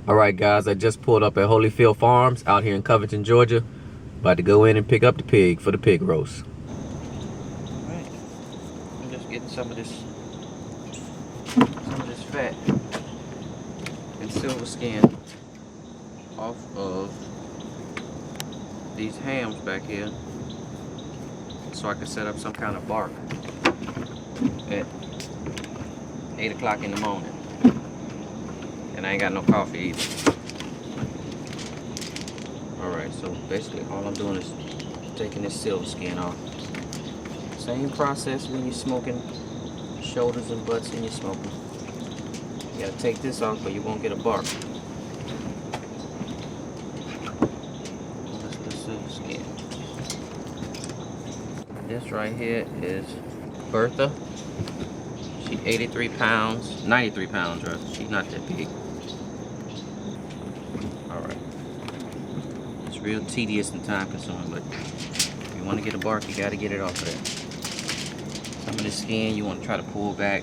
Alright guys, I just pulled up at Holyfield Farms out here in Covington, Georgia. About to go in and pick up the pig for the pig roast. Alright, I'm just getting some of this fat and silver skin off of these hams back here so I can set up some kind of bark at 8 o'clock in the morning. And I ain't got no coffee either. Alright, so basically all I'm doing is taking this silver skin off. Same process when you're smoking shoulders and butts and you're smoking. You gotta take this off or you won't get a bark. That's the silver skin. This right here is Bertha. She's 83 pounds, 93 pounds rather. She's not that big. Alright. It's real tedious and time consuming, but if you want to get a bark, you got to get it off of there. Some of the skin you want to try to pull back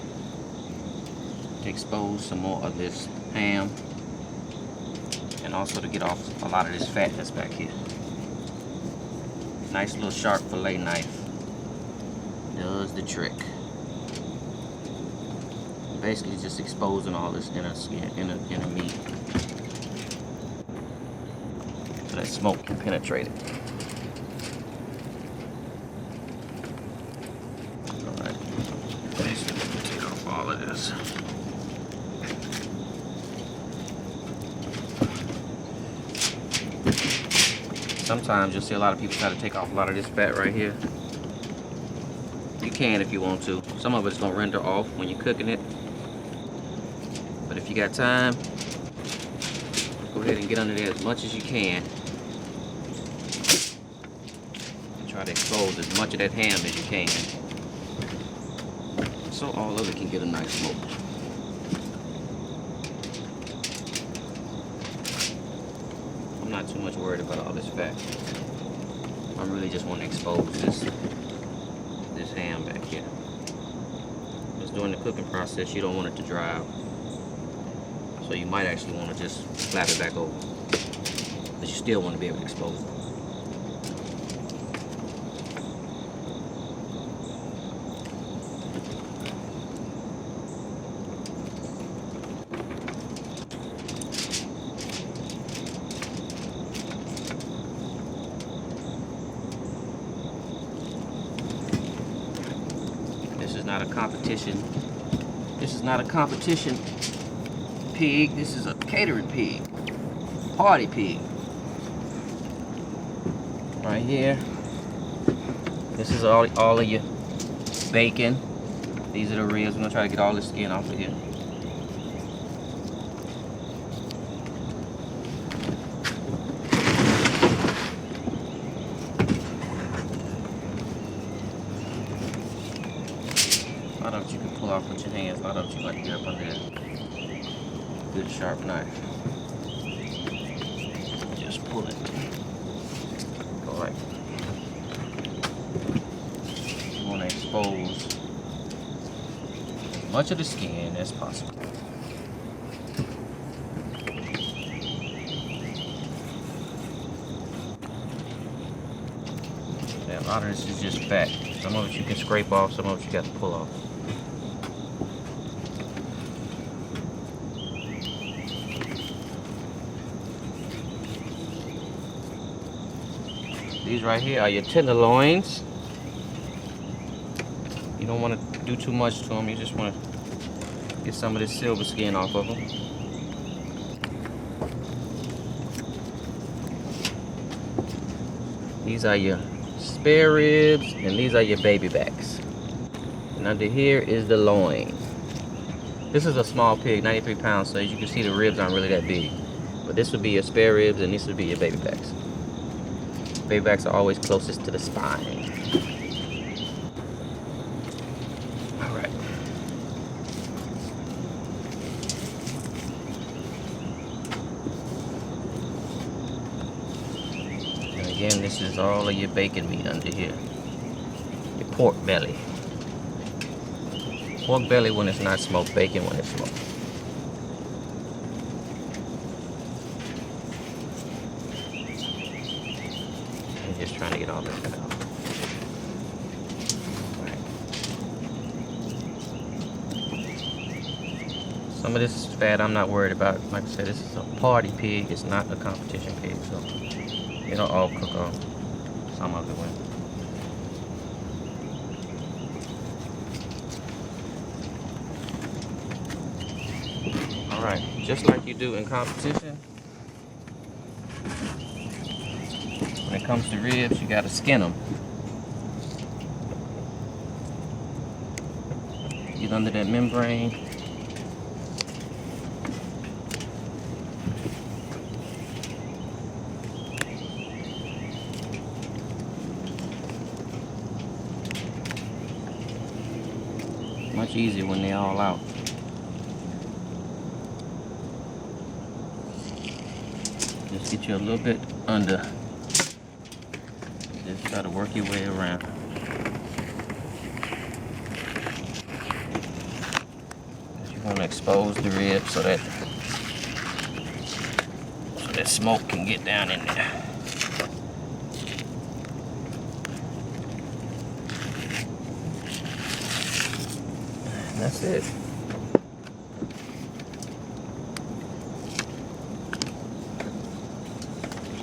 to expose some more of this ham, and also to get off a lot of this fat that's back here. Nice little sharp fillet knife does the trick. Basically just exposing all this inner skin, inner meat, so that smoke can penetrate it. Alright, basically take off all of this. Sometimes you'll see a lot of people try to take off a lot of this fat right here. You can if you want to. Some of it's gonna render off when you're cooking it. But if you got time, go ahead and get under there as much as you can. And try to expose as much of that ham as you can, so all of it can get a nice smoke. I'm not too much worried about all this fat. I'm really just want to expose this ham back here. Just during the cooking process, you don't want it to dry out. So you might actually want to just slap it back over. But you still want to be able to expose it. This is not a competition. This is not a competition pig. This is a catering pig. Party pig. Right here. This is all of your bacon. These are the ribs. I'm gonna try to get all the skin off of here. A lot of it you can pull off with your hands. A lot of it you got to get up under there. Good sharp knife. Just pull it. Go like that. You want to expose as much of the skin as possible. Yeah, a lot of this is just fat. Some of it you can scrape off, some of it you got to pull off. These right here are your tenderloins. You don't want to do too much to them. You just want to get some of this silver skin off of them. These are your spare ribs, and these are your baby backs. And under here is the loin. This is a small pig, 93 pounds, so as you can see the ribs aren't really that big. But this would be your spare ribs, and these would be your baby backs. Baby backs are always closest to the spine. Alright. And again, this is all of your bacon meat under here. Your pork belly. Pork belly when it's not smoked, bacon when it's smoked. get all that fat out. Right. Some of this fat I'm not worried about. Like I said, this is a party pig. It's not a competition pig, so it'll all cook off. Some of it will. Alright, just like you do in competition, when it comes to ribs, you gotta skin them. Get under that membrane. Much easier when they're all out. Just get you a little bit under. Just try to work your way around. You want to expose the rib so that smoke can get down in there. And that's it.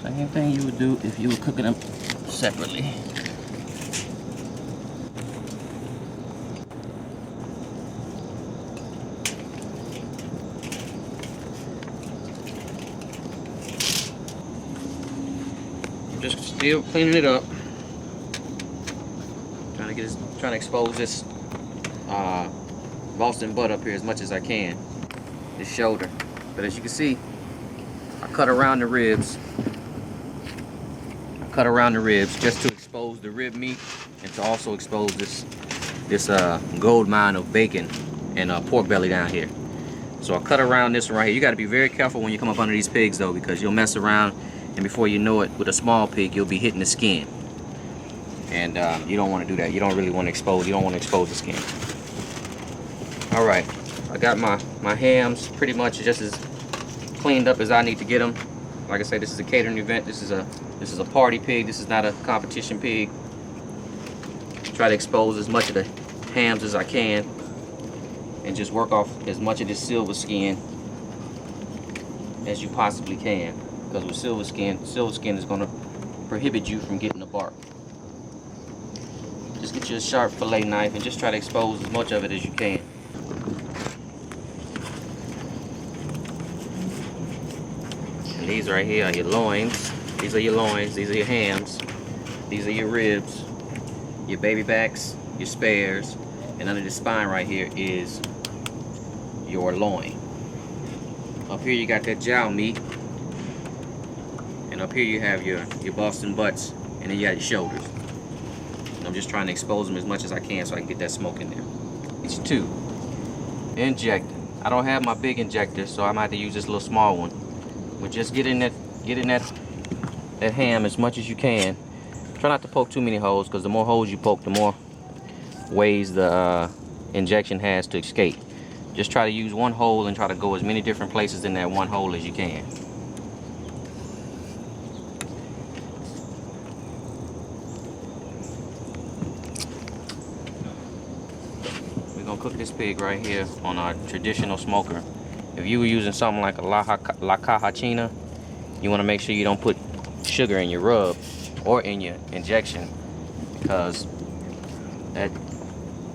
Same thing you would do if you were cooking them separately. Just still cleaning it up. Trying to expose this Boston butt up here as much as I can. This shoulder. But as you can see, I cut around the ribs. Just to expose the rib meat and to also expose this gold mine of bacon and pork belly down here. So I cut around this one right here. You got to be very careful when you come up under these pigs though, because you'll mess around and before you know it, with a small pig, you'll be hitting the skin. And you don't want to do that. You don't really want to expose. You don't want to expose the skin. All right, I got my hams pretty much just as cleaned up as I need to get them. Like I said, this is a catering event. This is a party pig. This is not a competition pig. Try to expose as much of the hams as I can and just work off as much of this silver skin as you possibly can, because with silver skin is going to prohibit you from getting the bark. Just get you a sharp fillet knife and just try to expose as much of it as you can. And these right here are your loins. These are your loins. These are your hams. These are your ribs, your baby backs, your spares, and under the spine right here is your loin. Up here you got that jowl meat, and up here you have your Boston butts, and then you got your shoulders. And I'm just trying to expose them as much as I can so I can get that smoke in there. It's two. Injector. I don't have my big injector, so I might have to use this little small one. But just get in that ham as much as you can. Try not to poke too many holes, because the more holes you poke, the more ways the injection has to escape. Just try to use one hole and try to go as many different places in that one hole as you can. We're gonna cook this pig right here on our traditional smoker. If you were using something like a La Caja China, you want to make sure you don't put sugar in your rub or in your injection, because that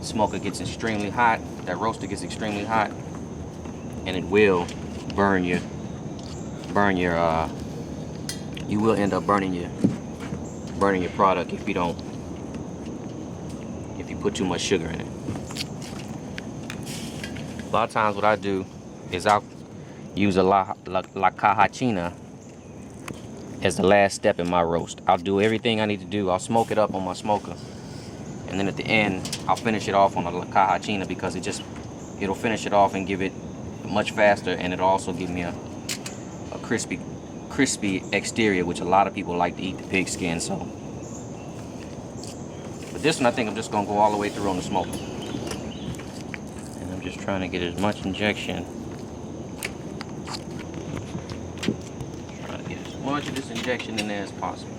smoker gets extremely hot, that roaster gets extremely hot, and it will you will end up burning your product if you put too much sugar in it. A lot of times what I do is I'll use a La Caja China as the last step in my roast. I'll do everything I need to do. I'll smoke it up on my smoker, and then at the end I'll finish it off on a La Caja China, because it'll finish it off and give it much faster, and it'll also give me a crispy exterior, which a lot of people like to eat the pig skin. So, but this one I think I'm just gonna go all the way through on the smoker, and I'm just trying to get as much injection. Trying to get as much of this injection in there as possible.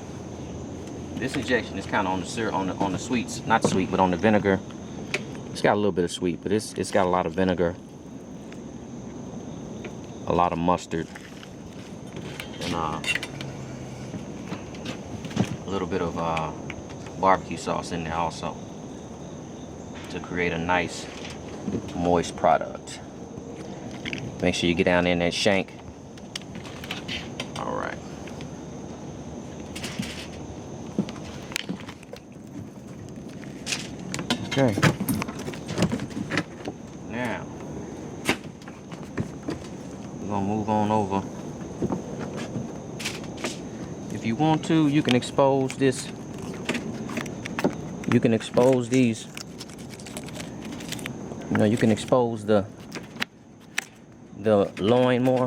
This injection is kind of on the syrup, on the sweets, not sweet, but on the vinegar. It's got a little bit of sweet, but it's got a lot of vinegar, a lot of mustard, and a little bit of barbecue sauce in there also to create a nice moist product. Make sure you get down in that shank. All right. Okay. Now we're gonna move on over. If you want to, you can expose this. You can expose these. You know, you can expose the loin more.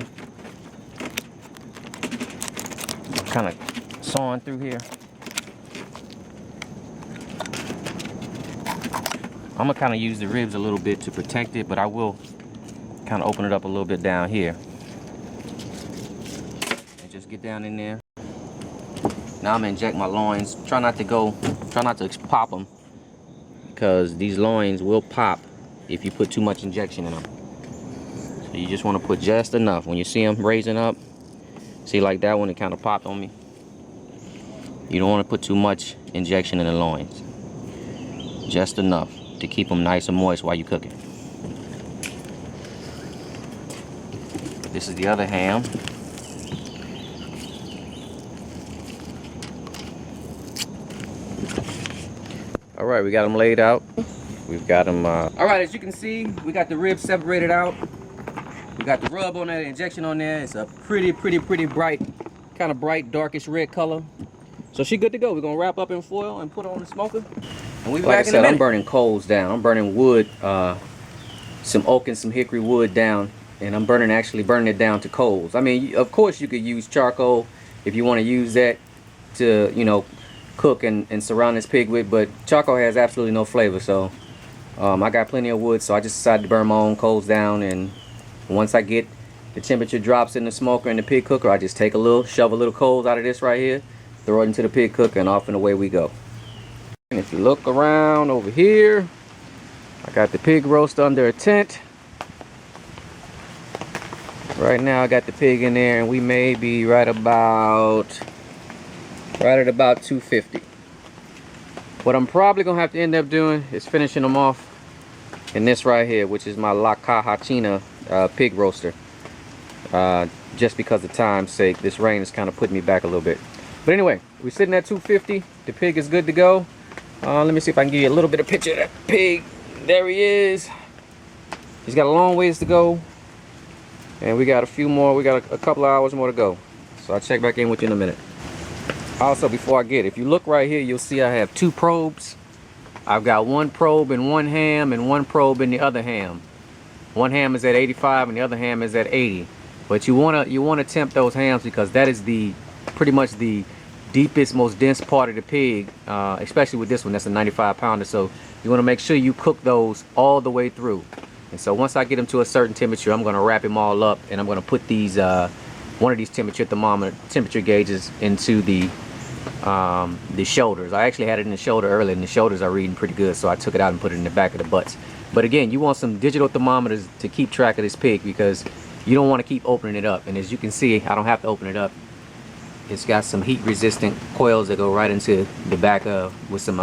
Kind of sawing through here. I'm gonna kind of use the ribs a little bit to protect it, but I will kind of open it up a little bit down here. And just get down in there. Now I'm gonna inject my loins. Try not to pop them, because these loins will pop if you put too much injection in them. So you just want to put just enough. When you see them raising up, see like that one, it kind of popped on me. You don't want to put too much injection in the loins. Just enough to keep them nice and moist while you're cooking. This is the other ham. All right, we got them laid out. We've got them. All right, as you can see, we got the ribs separated out. We got the rub on there, the injection on there. It's a pretty bright, kind of bright, darkish red color. So she's good to go. We're gonna wrap up in foil and put her on the smoker. And we'll be back in a minute. I'm burning coals down. I'm burning wood, some oak and some hickory wood down, and I'm actually burning it down to coals. I mean, of course you could use charcoal if you want to use that to, you know, cook and surround this pig with, but charcoal has absolutely no flavor. So I got plenty of wood, so I just decided to burn my own coals down. And once I get the temperature drops in the smoker and the pig cooker, I just take shove a little coals out of this right here, throw it into the pig cooker, and off and away we go. And if you look around over here, I got the pig roast under a tent. Right now I got the pig in there, and we may be right at about 250. What I'm probably gonna have to end up doing is finishing them off in this right here, which is my Caja China pig roaster. Just because of time's sake, this rain is kind of putting me back a little bit. But anyway, we're sitting at 250. The pig is good to go. Let me see if I can give you a little bit of picture of that pig. There he is. He's got a long ways to go, and we got a few more. We got a couple of hours more to go. So I'll check back in with you in a minute. Also, before I get, if you look right here, you'll see I have two probes. I've got one probe in one ham and one probe in the other ham. One ham is at 85 and the other ham is at 80. But you wanna tempt those hams, because that is pretty much the deepest, most dense part of the pig, especially with this one. That's a 95 pounder. So you want to make sure you cook those all the way through. And so once I get them to a certain temperature, I'm going to wrap them all up, and I'm going to put these one of these temperature gauges into the shoulders. I actually had it in the shoulder earlier, and the shoulders are reading pretty good, so I took it out and put it in the back of the butts. But again, you want some digital thermometers to keep track of this pig, because you don't want to keep opening it up. And as you can see, I don't have to open it up. It's got some heat resistant coils that go right into the back of, with some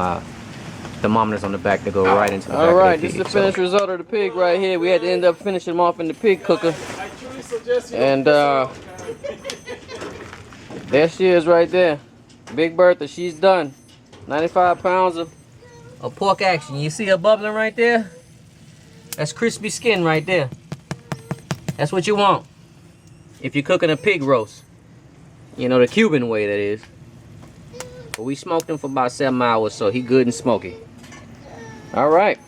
thermometers on the back that go right into the back of the pig. Alright, this is the finished result of the pig right here. We had to end up finishing them off in the pig cooker. And there she is right there. Big Bertha, she's done. 95 pounds of pork action. You see her bubbling right there? That's crispy skin right there. That's what you want if you're cooking a pig roast. You know, the Cuban way, that is. But we smoked him for about 7 hours, so he good and smoky. All right.